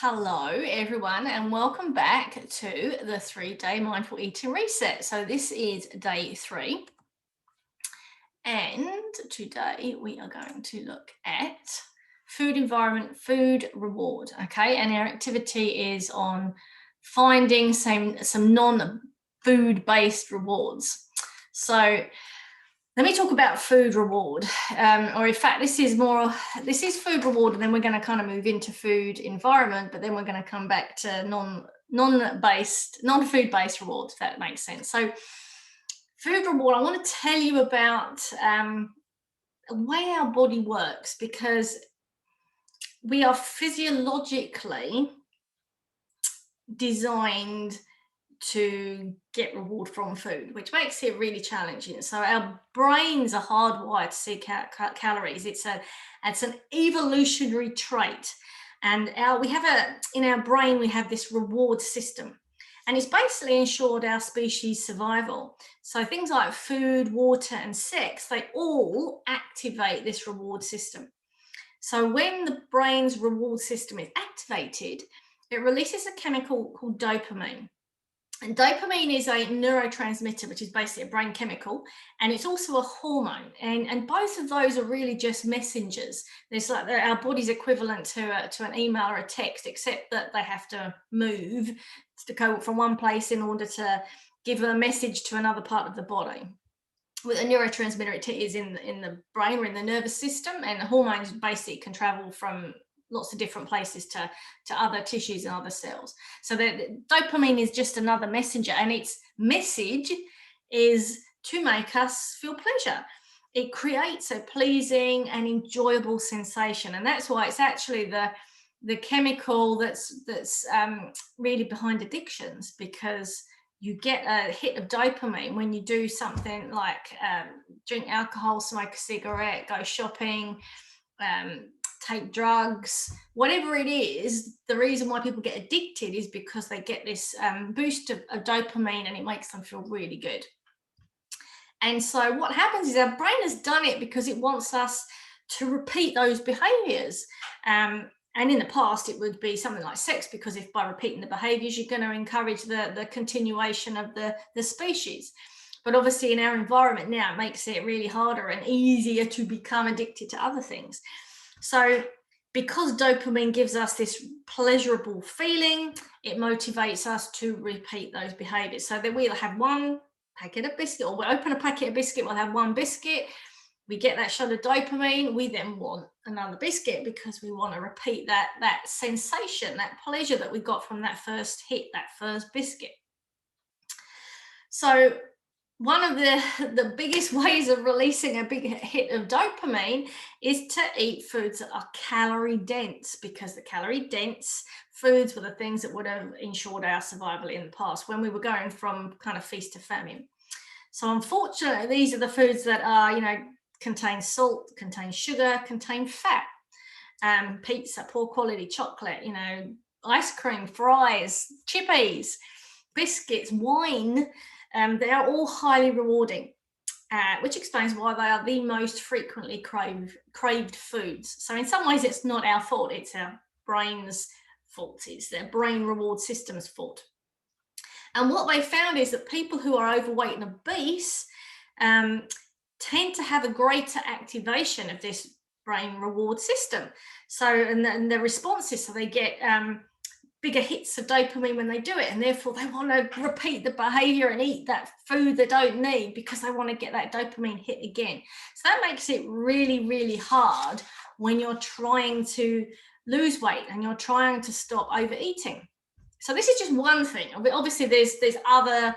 Hello, everyone, and welcome back to the 3-day mindful eating reset. So, this is day 3, and today we are going to look at food environment, food reward. Okay, and our activity is on finding some non-food based rewards. So, let me talk about food reward, or in fact, this is food reward, and then we're going to kind of move into food environment, but then we're going to come back to non-food based rewards, if that makes sense. So, food reward, I want to tell you about the way our body works, because we are physiologically designed to get reward from food, which makes it really challenging. So our brains are hardwired to seek out calories. It's an evolutionary trait, and in our brain we have this reward system, and it's basically ensured our species survival. So things like food, water, and sex, they all activate this reward system. So when the brain's reward system is activated, it releases a chemical called dopamine. And dopamine is a neurotransmitter, which is basically a brain chemical, and it's also a hormone. And both of those are really just messengers. It's like our body's equivalent to an email or a text, except that they have to move to go from one place in order to give a message to another part of the body. With a neurotransmitter, it is in the brain or in the nervous system, and the hormones basically can travel from lots of different places to other tissues and other cells. So the dopamine is just another messenger, and its message is to make us feel pleasure. It creates a pleasing and enjoyable sensation, and that's why it's actually the chemical that's really behind addictions, because you get a hit of dopamine when you do something like drink alcohol, smoke a cigarette, go shopping, take drugs, whatever it is. The reason why people get addicted is because they get this boost of dopamine, and it makes them feel really good. And so what happens is our brain has done it because it wants us to repeat those behaviors. And in the past, it would be something like sex, because if by repeating the behaviors, you're going to encourage the continuation of the species. But obviously in our environment now, it makes it really harder and easier to become addicted to other things. So because dopamine gives us this pleasurable feeling, it motivates us to repeat those behaviors. So that we'll have one packet of biscuit, or we'll open a packet of biscuit, we'll have one biscuit, we get that shot of dopamine, we then want another biscuit because we want to repeat that sensation, that pleasure that we got from that first hit, that first biscuit. So one of the biggest ways of releasing a big hit of dopamine is to eat foods that are calorie dense, because the calorie dense foods were the things that would have ensured our survival in the past when we were going from kind of feast to famine. So unfortunately, these are the foods that are, contain salt, contain sugar, contain fat, pizza, poor quality chocolate, ice cream, fries, chippies, biscuits, wine. They are all highly rewarding, which explains why they are the most frequently craved foods. So in some ways, it's not our fault. It's our brain's fault. It's their brain reward system's fault. And what they found is that people who are overweight and obese tend to have a greater activation of this brain reward system. So, and the responses, so they get bigger hits of dopamine when they do it, and therefore they want to repeat the behavior and eat that food they don't need because they want to get that dopamine hit again. So that makes it really, really hard when you're trying to lose weight and you're trying to stop overeating. So this is just one thing. Obviously there's other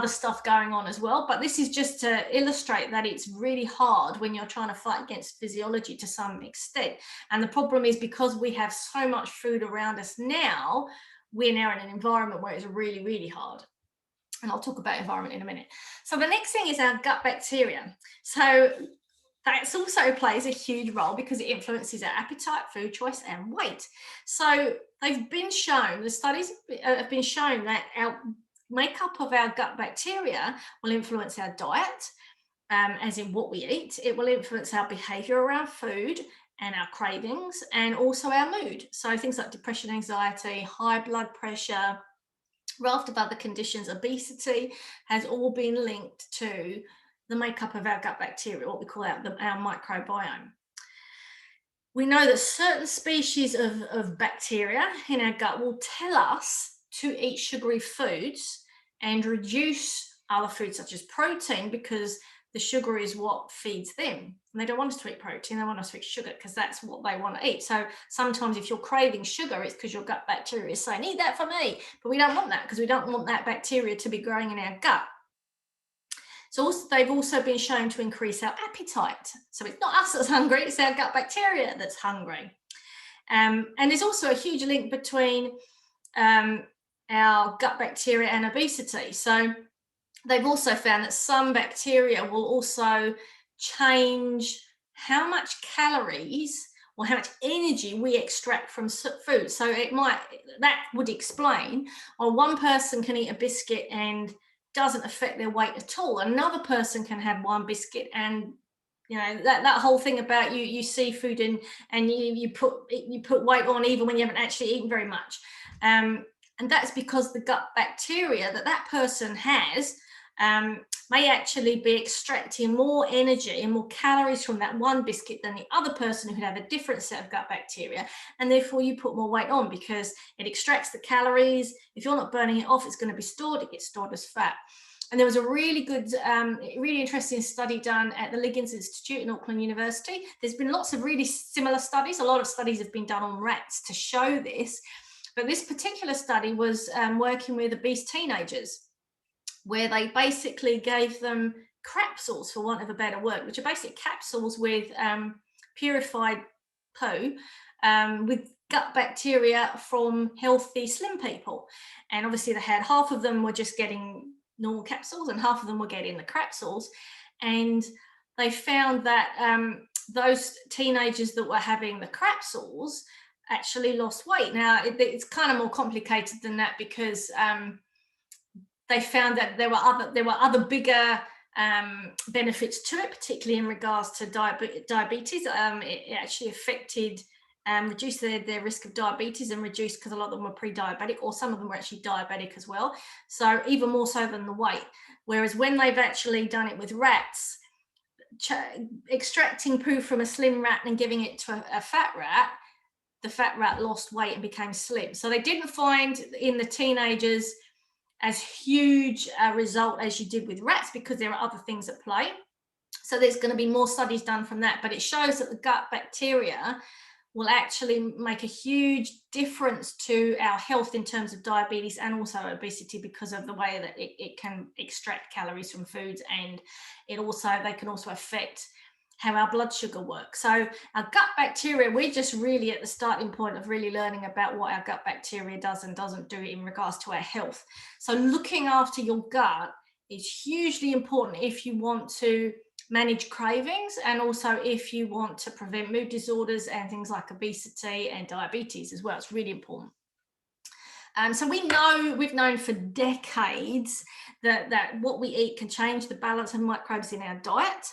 stuff going on as well, but this is just to illustrate that it's really hard when you're trying to fight against physiology to some extent. And the problem is, because we have so much food around us now, we're now in an environment where it's really, really hard. And I'll talk about environment in a minute. So the next thing is our gut bacteria. So that also plays a huge role because it influences our appetite, food choice, and weight. So the studies have been shown that our makeup of our gut bacteria will influence our diet, as in what we eat. It will influence our behavior around food, and our cravings, and also our mood. So things like depression, anxiety, high blood pressure, raft of other conditions, obesity, has all been linked to the makeup of our gut bacteria, what we call our microbiome. We know that certain species of bacteria in our gut will tell us to eat sugary foods and reduce other foods such as protein, because the sugar is what feeds them. And they don't want us to eat protein, they want us to eat sugar because that's what they want to eat. So sometimes if you're craving sugar, it's because your gut bacteria is saying, eat that for me. But we don't want that, because we don't want that bacteria to be growing in our gut. So also, they've also been shown to increase our appetite. So it's not us that's hungry, it's our gut bacteria that's hungry. And there's also a huge link between our gut bacteria and obesity. So they've also found that some bacteria will also change how much calories or how much energy we extract from food. So that would explain, or one person can eat a biscuit and doesn't affect their weight at all. Another person can have one biscuit and that whole thing about you see food and you put weight on even when you haven't actually eaten very much. And that's because the gut bacteria that person has may actually be extracting more energy and more calories from that one biscuit than the other person who could have a different set of gut bacteria, and therefore you put more weight on because it extracts the calories. If you're not burning it off, it's going to be stored. It gets stored as fat. And there was a really good, really interesting study done at the Liggins Institute in Auckland University. There's been lots of really similar studies. A lot of studies have been done on rats to show this, but this particular study was working with obese teenagers, where they basically gave them crapsules, for want of a better word, which are basically capsules with purified poo with gut bacteria from healthy slim people. And obviously they had half of them were just getting normal capsules and half of them were getting the crapsules. And they found that those teenagers that were having the crapsules actually lost weight. Now, it's kind of more complicated than that, because they found that there were other bigger benefits to it, particularly in regards to diabetes. It actually affected, reduced their risk of diabetes, and reduced, because a lot of them were pre-diabetic, or some of them were actually diabetic as well. So even more so than the weight. Whereas when they've actually done it with rats, extracting poo from a slim rat and giving it to a fat rat, the fat rat lost weight and became slim. So they didn't find in the teenagers as huge a result as you did with rats, because there are other things at play. So there's going to be more studies done from that, but it shows that the gut bacteria will actually make a huge difference to our health in terms of diabetes and also obesity, because of the way that it can extract calories from foods, and they can also affect how our blood sugar works. So our gut bacteria, we're just really at the starting point of really learning about what our gut bacteria does and doesn't do in regards to our health. So looking after your gut is hugely important if you want to manage cravings, and also if you want to prevent mood disorders and things like obesity and diabetes as well. It's really important. So we've known for decades that what we eat can change the balance of microbes in our diet.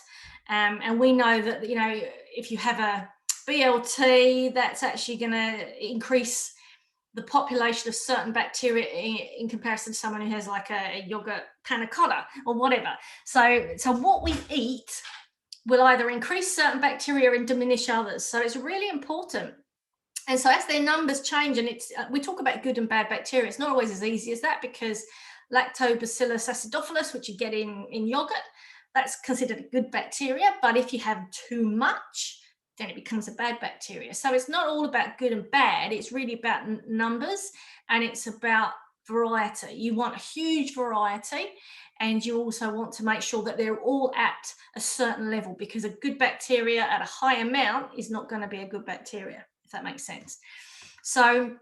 And we know that, if you have a BLT, that's actually going to increase the population of certain bacteria in comparison to someone who has like a yogurt panna cotta or whatever. So what we eat will either increase certain bacteria and diminish others. So it's really important. And so as their numbers change, and we talk about good and bad bacteria, it's not always as easy as that, because Lactobacillus acidophilus, which you get in yogurt, that's considered a good bacteria. But if you have too much, then it becomes a bad bacteria. So it's not all about good and bad. It's really about numbers, and it's about variety. You want a huge variety, and you also want to make sure that they're all at a certain level, because a good bacteria at a high amount is not going to be a good bacteria, if that makes sense. So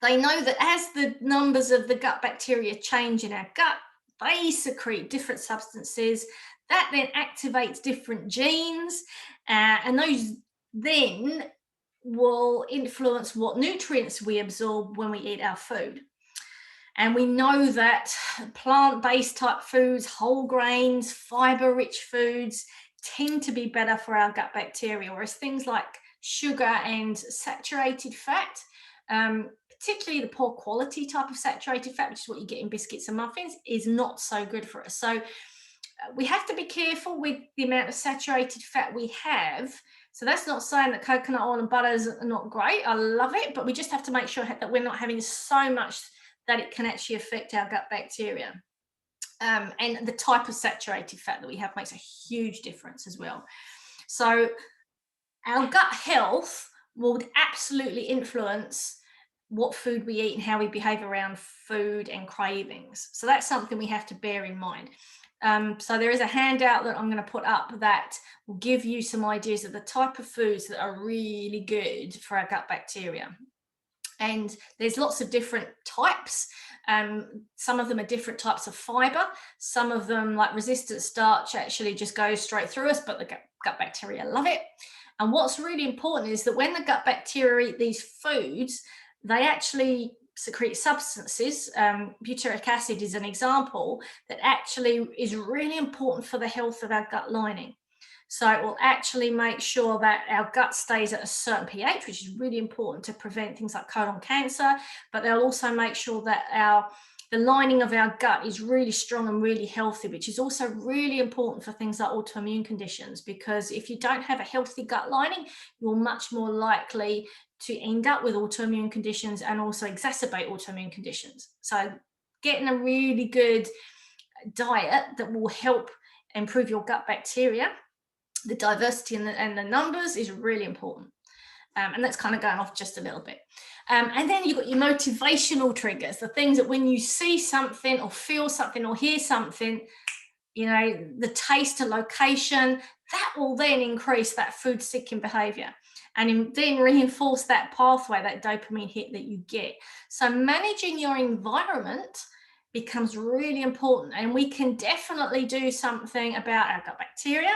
they know that as the numbers of the gut bacteria change in our gut, they secrete different substances that then activates different genes, and those then will influence what nutrients we absorb when we eat our food. And we know that plant-based type foods, whole grains, fiber-rich foods tend to be better for our gut bacteria, whereas things like sugar and saturated fat, particularly the poor quality type of saturated fat, which is what you get in biscuits and muffins, is not so good for us. So we have to be careful with the amount of saturated fat we have. So that's not saying that coconut oil and butters are not great. I love it, but we just have to make sure that we're not having so much that it can actually affect our gut bacteria. And the type of saturated fat that we have makes a huge difference as well. So our gut health will absolutely influence what food we eat and how we behave around food and cravings. So that's something we have to bear in mind. So there is a handout that I'm going to put up that will give you some ideas of the type of foods that are really good for our gut bacteria. And there's lots of different types. Some of them are different types of fiber. Some of them, like resistant starch, actually just goes straight through us, but the gut bacteria love it. And what's really important is that when the gut bacteria eat these foods, they actually secrete substances. Butyric acid is an example that actually is really important for the health of our gut lining. So it will actually make sure that our gut stays at a certain pH, which is really important to prevent things like colon cancer, but they'll also make sure that the lining of our gut is really strong and really healthy, which is also really important for things like autoimmune conditions, because if you don't have a healthy gut lining, you're much more likely to end up with autoimmune conditions and also exacerbate autoimmune conditions. So getting a really good diet that will help improve your gut bacteria, the diversity and the numbers, is really important. And that's kind of going off just a little bit. And then you've got your motivational triggers, the things that when you see something or feel something or hear something, the taste, the location, that will then increase that food seeking behavior and then reinforce that pathway, that dopamine hit that you get. So managing your environment becomes really important, and we can definitely do something about our gut bacteria.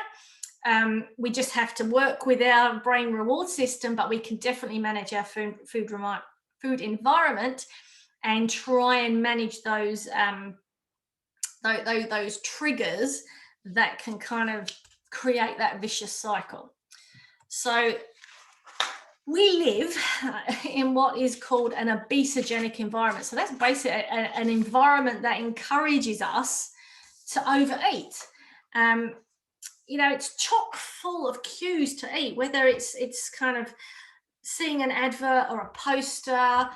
We just have to work with our brain reward system, but we can definitely manage our food environment and try and manage those triggers that can kind of create that vicious cycle. So we live in what is called an obesogenic environment. So that's basically an environment that encourages us to overeat. It's chock full of cues to eat, whether it's kind of seeing an advert or a poster.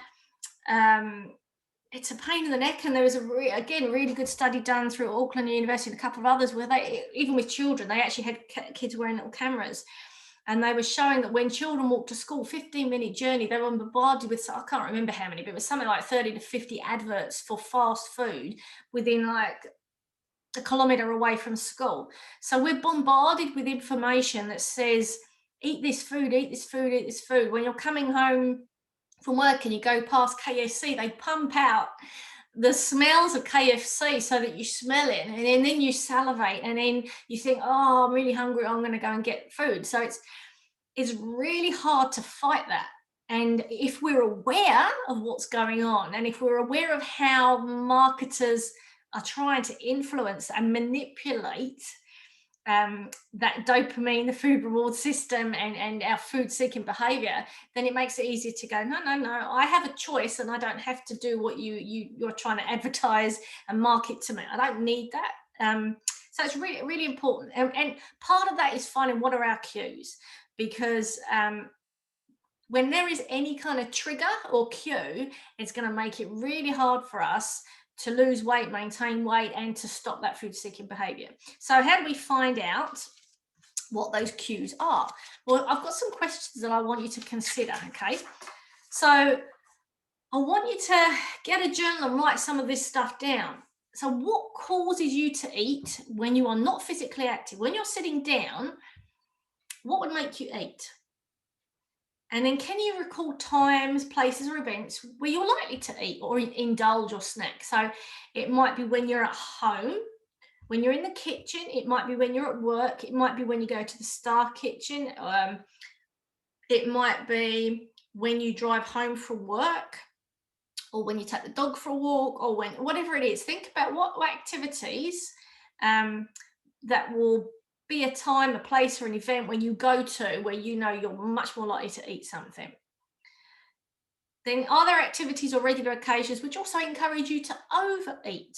It's a pain in the neck, and there was really good study done through Auckland University and a couple of others where they, even with children, they actually had kids wearing little cameras, and they were showing that when children walked to school, 15-minute journey, they were bombarded with, I can't remember how many, but it was something like 30 to 50 adverts for fast food within like a kilometre away from school. So we're bombarded with information that says, eat this food, eat this food, eat this food. When you're coming home from work and you go past KFC, they pump out the smells of KFC so that you smell it, and then you salivate, and then you think, oh, I'm really hungry, I'm going to go and get food. So it's really hard to fight that. And if we're aware of what's going on, and if we're aware of how marketers are trying to influence and manipulate that dopamine, the food reward system, and our food seeking behavior, then it makes it easier to go, no, I have a choice, and I don't have to do what you're trying to advertise and market to me. I don't need that. So it's really, really important. And part of that is finding what are our cues, because when there is any kind of trigger or cue, it's going to make it really hard for us to lose weight, maintain weight, and to stop that food seeking behavior. So how do we find out what those cues are? Well, I've got some questions that I want you to consider, okay? So I want you to get a journal and write some of this stuff down. So what causes you to eat when you are not physically active? When you're sitting down, what would make you eat? And then can you recall times, places, or events where you're likely to eat or indulge or snack? So it might be when you're at home, when you're in the kitchen, it might be when you're at work, it might be when you go to the star kitchen, it might be when you drive home from work, or when you take the dog for a walk, or whatever it is. Think about what activities that will be a time, a place, or an event where you go to where you know you're much more likely to eat something. Then are there activities or regular occasions which also encourage you to overeat?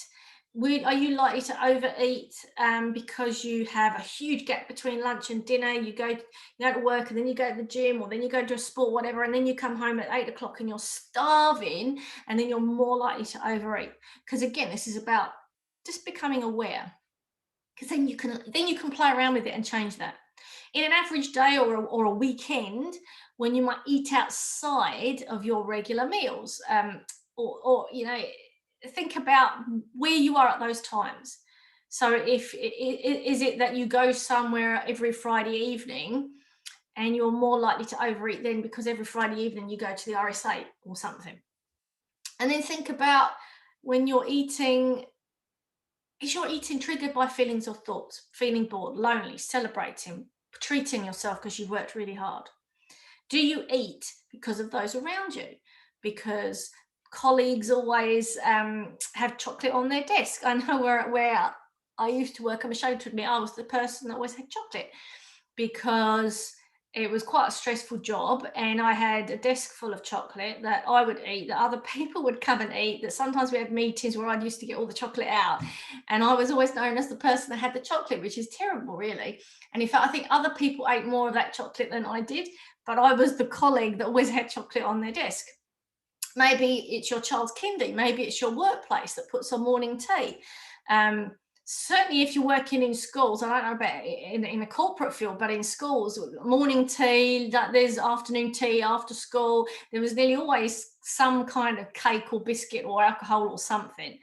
Are you likely to overeat because you have a huge gap between lunch and dinner? You go to work and then you go to the gym, or then you go to a sport, whatever, and then you come home at 8 o'clock and you're starving, and then you're more likely to overeat. Because again, this is about just becoming aware, because then you can play around with it and change that. In an average day or a weekend, when you might eat outside of your regular meals, or think about where you are at those times. So if is it that you go somewhere every Friday evening and you're more likely to overeat then because every Friday evening you go to the RSA or something? And then think about when you're eating, is your eating triggered by feelings or thoughts? Feeling bored, lonely, celebrating, treating yourself because you've worked really hard? Do you eat because of those around you? Because colleagues always have chocolate on their desk. I know where I used to work, I'm ashamed to admit I was the person that always had chocolate, because it was quite a stressful job, and I had a desk full of chocolate that I would eat, that other people would come and eat, that sometimes we had meetings where I used to get all the chocolate out, and I was always known as the person that had the chocolate, which is terrible, really. And in fact, I think other people ate more of that chocolate than I did, but I was the colleague that always had chocolate on their desk. Maybe it's your child's kindy, maybe it's your workplace that puts on morning tea. Certainly if you're working in schools, I don't know about in a corporate field, but in schools, morning tea, there's afternoon tea after school, there was nearly always some kind of cake or biscuit or alcohol or something.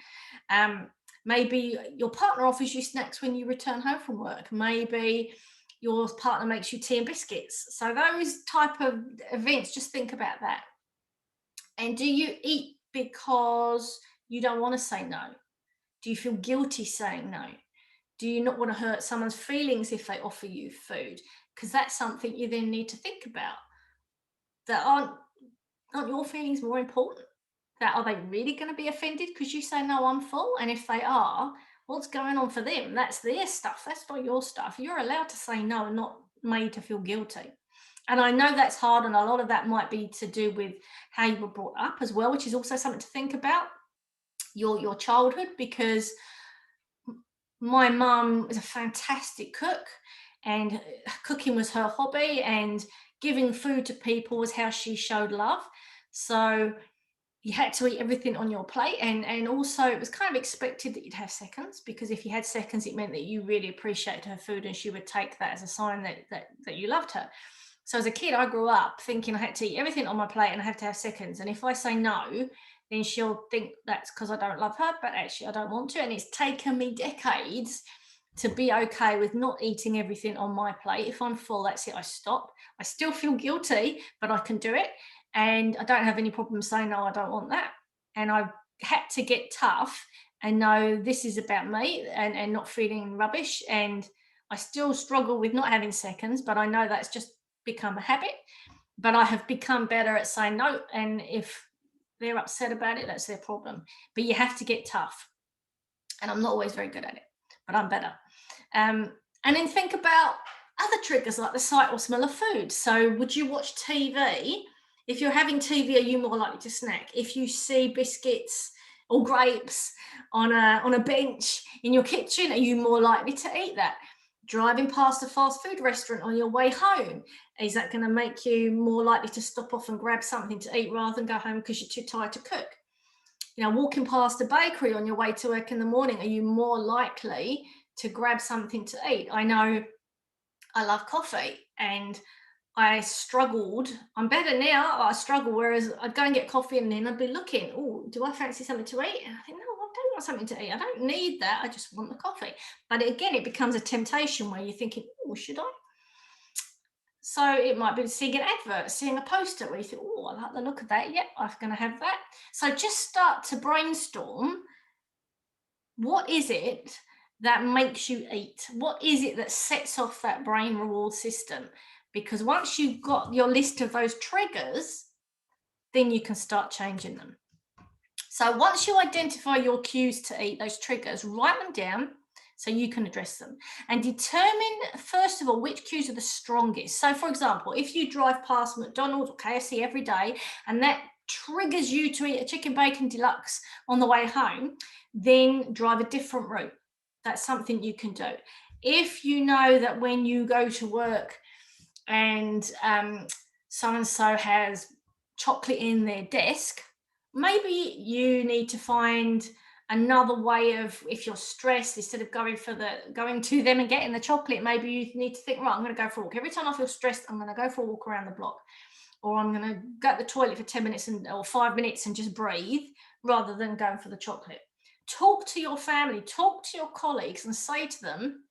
Maybe your partner offers you snacks when you return home from work. Maybe your partner makes you tea and biscuits. So those type of events, just think about that. And do you eat because you don't want to say no? Do you feel guilty saying no? Do you not want to hurt someone's feelings if they offer you food? Because that's something you then need to think about. That aren't your feelings more important? That are they really going to be offended because you say no, I'm full? And if they are, what's going on for them? That's their stuff. That's not your stuff. You're allowed to say no and not made to feel guilty. And I know that's hard, and a lot of that might be to do with how you were brought up as well, which is also something to think about, your childhood, because my mum is a fantastic cook, and cooking was her hobby, and giving food to people was how she showed love. So you had to eat everything on your plate, and also it was kind of expected that you'd have seconds, because if you had seconds it meant that you really appreciated her food, and she would take that as a sign that you loved her. So as a kid, I grew up thinking I had to eat everything on my plate and I have to have seconds, and if I say no, then she'll think that's because I don't love her, but actually I don't want to. And it's taken me decades to be okay with not eating everything on my plate. If I'm full, that's it, I stop. I still feel guilty, but I can do it, and I don't have any problem saying no, I don't want that. And I've had to get tough and know this is about me, and not feeling rubbish. And I still struggle with not having seconds, but I know that's just become a habit. But I have become better at saying no, and if they're upset about it, that's their problem. But you have to get tough, and I'm not always very good at it, but I'm better. And then think about other triggers like the sight or smell of food. So would you watch TV? If you're having TV, are you more likely to snack? If you see biscuits or grapes on a bench in your kitchen, are you more likely to eat that? Driving past a fast food restaurant on your way home, is that going to make you more likely to stop off and grab something to eat rather than go home because you're too tired to cook? Walking past a bakery on your way to work in the morning, are you more likely to grab something to eat? I know I love coffee, and I struggled. I'm better now. I struggle, whereas I'd go and get coffee and then I'd be looking, oh, do I fancy something to eat? And I think, no, I don't want something to eat. I don't need that. I just want the coffee. But again, it becomes a temptation where you're thinking, oh, should I? So it might be seeing an advert, seeing a poster where you think, oh, I like the look of that. Yep, I'm going to have that. So just start to brainstorm. What is it that makes you eat? What is it that sets off that brain reward system? Because once you've got your list of those triggers, then you can start changing them. So once you identify your cues to eat, those triggers, write them down. so you can address them. And determine, first of all, which cues are the strongest. So, for example, if you drive past McDonald's or KFC every day and that triggers you to eat a chicken bacon deluxe on the way home, then drive a different route. That's something you can do. If you know that when you go to work and so and so has chocolate in their desk, maybe you need to find another way of, if you're stressed, instead of going to them and getting the chocolate, maybe you need to think, right, I'm going to go for a walk. Every time I feel stressed, I'm going to go for a walk around the block, or I'm going to go to the toilet for 10 minutes or 5 minutes and just breathe rather than going for the chocolate. Talk to your family, talk to your colleagues and say to them,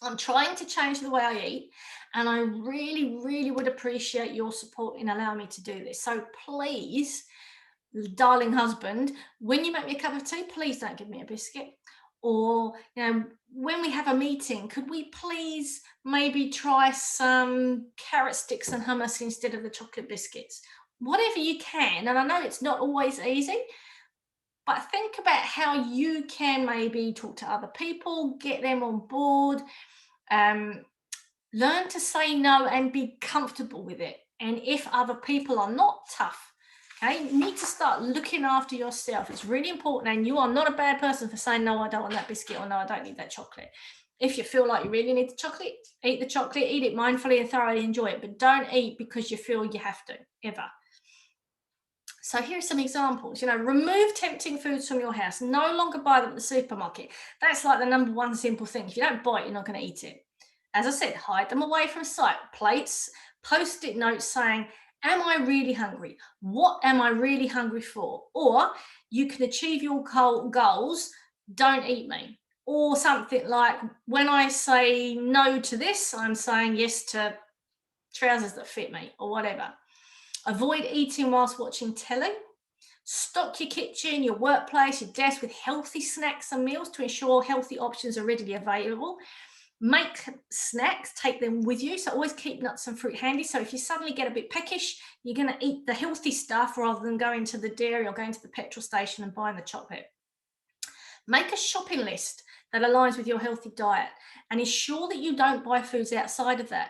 I'm trying to change the way I eat, and I really, really would appreciate your support in allowing me to do this. So please, darling husband, when you make me a cup of tea, please don't give me a biscuit. Or, when we have a meeting, could we please maybe try some carrot sticks and hummus instead of the chocolate biscuits? Whatever you can. And I know it's not always easy, but think about how you can maybe talk to other people, get them on board, learn to say no and be comfortable with it. And if other people are not tough, okay, you need to start looking after yourself. It's really important. And you are not a bad person for saying, no, I don't want that biscuit, or no, I don't need that chocolate. If you feel like you really need the chocolate, eat it mindfully and thoroughly enjoy it, but don't eat because you feel you have to, ever. So here are some examples. Remove tempting foods from your house. No longer buy them at the supermarket. That's like the number one simple thing. If you don't buy it, you're not going to eat it. As I said, hide them away from sight. Plates, post-it notes saying, am I really hungry? What am I really hungry for? Or you can achieve your goals, don't eat me. Or something like, when I say no to this, I'm saying yes to trousers that fit me, or whatever. Avoid eating whilst watching telly. Stock your kitchen, your workplace, your desk with healthy snacks and meals to ensure healthy options are readily available. Make snacks, take them with you. So always keep nuts and fruit handy. So if you suddenly get a bit peckish, you're going to eat the healthy stuff rather than going to the dairy or going to the petrol station and buying the chocolate. Make a shopping list that aligns with your healthy diet and ensure that you don't buy foods outside of that.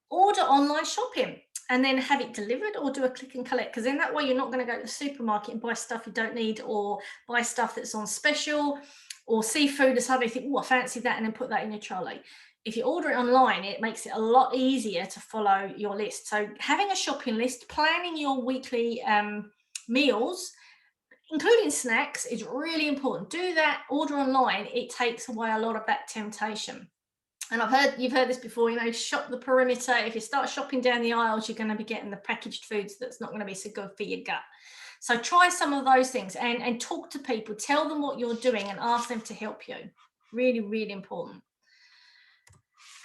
Order online shopping and then have it delivered, or do a click and collect, because in that way you're not going to go to the supermarket and buy stuff you don't need, or buy stuff that's on special, or see food that's suddenly think, oh, I fancy that, and then put that in your trolley. If you order it online, it makes it a lot easier to follow your list. So having a shopping list, planning your weekly meals, including snacks, is really important. Do that, order online. It takes away a lot of that temptation. And you've heard this before, shop the perimeter. If you start shopping down the aisles, you're going to be getting the packaged foods that's not going to be so good for your gut. So try some of those things and talk to people, tell them what you're doing and ask them to help you. Really, really important.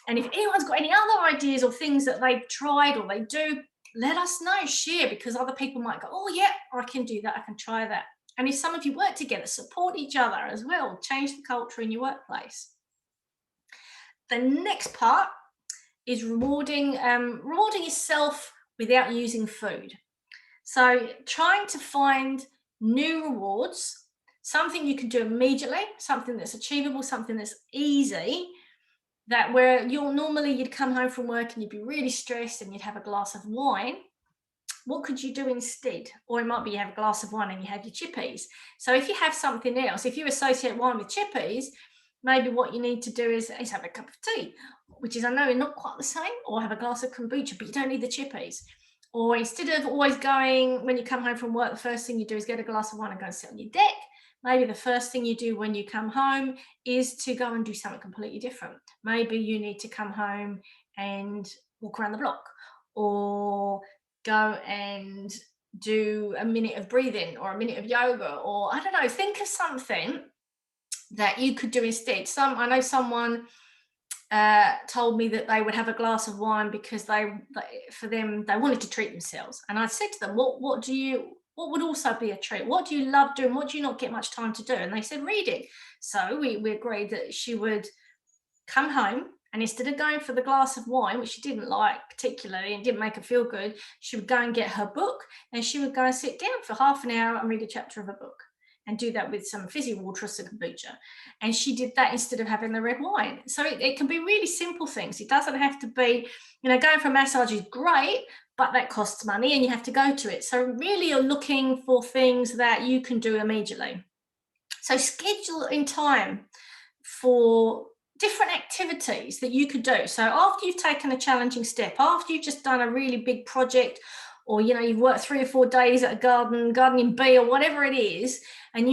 And if anyone's got any other ideas or things that they've tried or they do, let us know, share, because other people might go, oh yeah, I can do that, I can try that. And if some of you work together, support each other as well, change the culture in your workplace. The next part is rewarding yourself without using food. So trying to find new rewards, something you can do immediately, something that's achievable, something that's easy, that where you'd come home from work and you'd be really stressed and you'd have a glass of wine. What could you do instead? Or it might be you have a glass of wine and you have your chippies. So if you have something else, if you associate wine with chippies, maybe what you need to do is have a cup of tea, which is, I know, not quite the same, or have a glass of kombucha, but you don't need the chippies. Or instead of always going, when you come home from work, the first thing you do is get a glass of wine and go and sit on your deck. Maybe the first thing you do when you come home is to go and do something completely different. Maybe you need to come home and walk around the block, or go and do a minute of breathing or a minute of yoga, or I don't know, think of something that you could do instead. I know someone told me that they would have a glass of wine because they wanted to treat themselves. And I said to them, what would also be a treat? What do you love doing? What do you not get much time to do? And they said reading. So we agreed that she would come home, and instead of going for the glass of wine, which she didn't like particularly and didn't make her feel good, she would go and get her book, and she would go and sit down for half an hour and read a chapter of a book. and do that with some fizzy water or some kombucha. And she did that instead of having the red wine. So it can be really simple things. It doesn't have to be, going for a massage is great, but that costs money and you have to go to it. So really you're looking for things that you can do immediately. So schedule in time for different activities that you could do. So after you've taken a challenging step, after you've just done a really big project, or you've worked 3 or 4 days at a gardening bee or whatever it is, and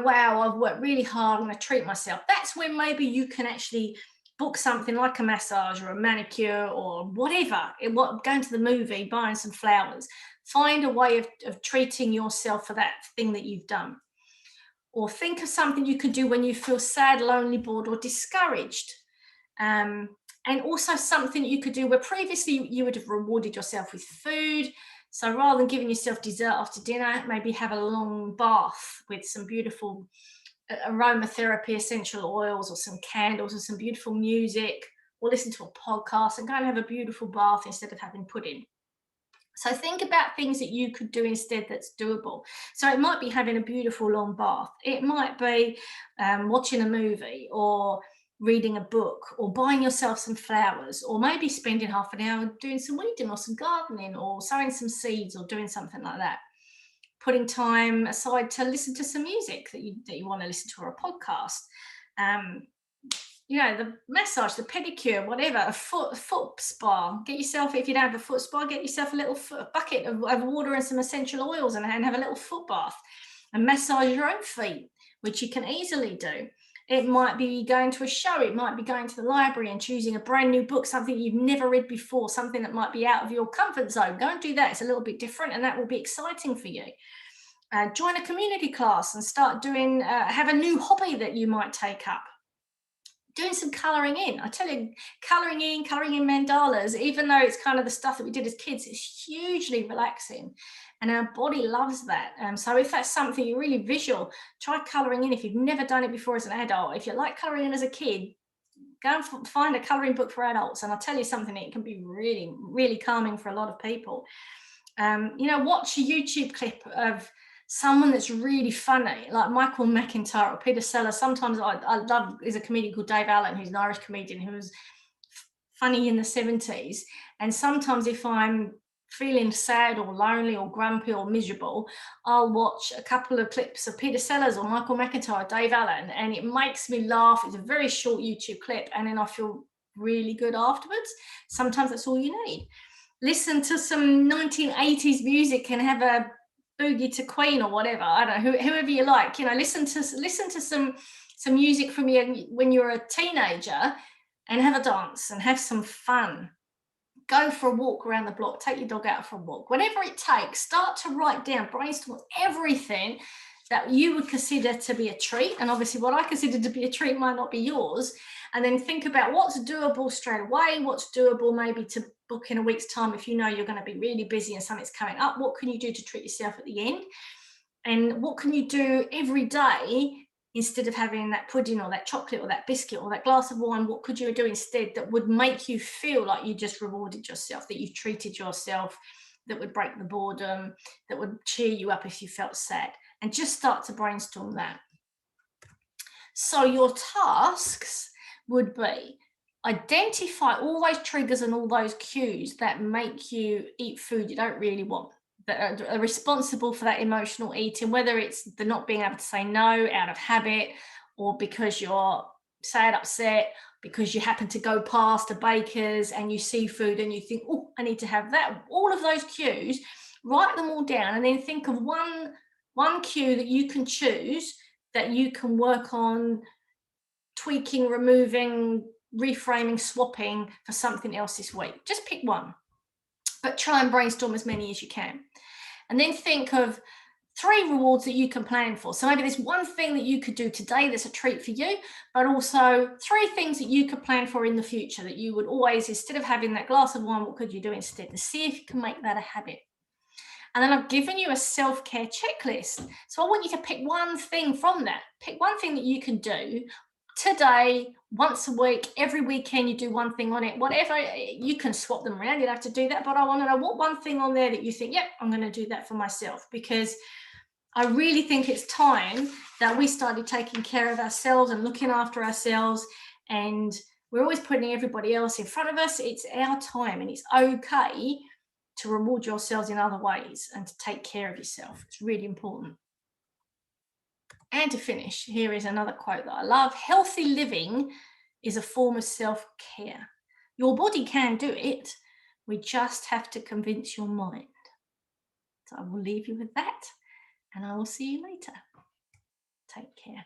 wow, I've worked really hard, I'm going to treat myself. That's when maybe you can actually book something like a massage or a manicure or whatever, going to the movie, buying some flowers. Find a way of treating yourself for that thing that you've done. Or think of something you could do when you feel sad, lonely, bored, or discouraged. And also something you could do where previously you would have rewarded yourself with food. So rather than giving yourself dessert after dinner, maybe have a long bath with some beautiful aromatherapy, essential oils, or some candles, or some beautiful music, or listen to a podcast and go and have a beautiful bath instead of having pudding. So think about things that you could do instead that's doable. So it might be having a beautiful long bath. It might be watching a movie, or reading a book, or buying yourself some flowers, or maybe spending half an hour doing some weeding or some gardening, or sowing some seeds, or doing something like that. Putting time aside to listen to some music that you want to listen to, or a podcast. The massage, the pedicure, whatever, a foot spa. Get yourself, if you don't have a foot spa, get yourself a little bucket of water and some essential oils, and have a little foot bath and massage your own feet, which you can easily do. It might be going to a show. It might be going to the library and choosing a brand new book, something you've never read before, something that might be out of your comfort zone. Go and do that. It's a little bit different, and that will be exciting for you. Join a community class and start doing, have a new hobby that you might take up. Doing some colouring in. I tell you, colouring in mandalas, even though it's kind of the stuff that we did as kids, it's hugely relaxing, and our body loves that. So if that's something you're really visual, try colouring in if you've never done it before as an adult. If you like colouring in as a kid, go and find a colouring book for adults, and I'll tell you something, it can be really, really calming for a lot of people. Watch a YouTube clip of someone that's really funny, like Michael McIntyre or Peter Sellers. Sometimes I love, there's a comedian called Dave Allen, who's an Irish comedian who was funny in the 70s. And sometimes if I'm feeling sad or lonely or grumpy or miserable, I'll watch a couple of clips of Peter Sellers or Michael McIntyre or Dave Allen, and it makes me laugh. It's a very short YouTube clip, and then I feel really good afterwards. Sometimes that's all you need. Listen to some 1980s music and have a boogie to Queen or whatever. I don't know, whoever you like. Listen to some music from you when you're a teenager, and have a dance and have some fun. Go for a walk around the block. Take your dog out for a walk. Whatever it takes, start to write down, brainstorm everything that you would consider to be a treat. And obviously what I consider to be a treat might not be yours. And then think about what's doable straight away, what's doable maybe to book in a week's time if you know you're going to be really busy and something's coming up. What can you do to treat yourself at the end? And what can you do every day instead of having that pudding or that chocolate or that biscuit or that glass of wine? What could you do instead that would make you feel like you just rewarded yourself, that you've treated yourself, that would break the boredom, that would cheer you up if you felt sad? And just start to brainstorm that. So your tasks would be: identify all those triggers and all those cues that make you eat food you don't really want, that are responsible for that emotional eating, whether it's the not being able to say no out of habit, or because you're sad, upset, because you happen to go past a baker's and you see food and you think, oh, I need to have that. All of those cues, write them all down, and then think of one cue that you can choose, that you can work on tweaking, removing, reframing, swapping for something else this week. Just pick one, but try and brainstorm as many as you can. And then think of 3 rewards that you can plan for. So maybe there's one thing that you could do today that's a treat for you, but also 3 things that you could plan for in the future that you would always, instead of having that glass of wine, what could you do instead? And see if you can make that a habit. And then I've given you a self-care checklist. So I want you to pick one thing from that. Pick one thing that you can do today, once a week, every weekend you do one thing on it, whatever. You can swap them around, you don't have to do that, but I want to know what one thing on there that you think, yep, I'm going to do that for myself. Because I really think it's time that we started taking care of ourselves and looking after ourselves. And we're always putting everybody else in front of us. It's our time, and it's okay to reward yourselves in other ways and to take care of yourself. It's really important. And to finish, here is another quote that I love: healthy living is a form of self care. Your body can do it. We just have to convince your mind. So I will leave you with that, and I will see you later. Take care.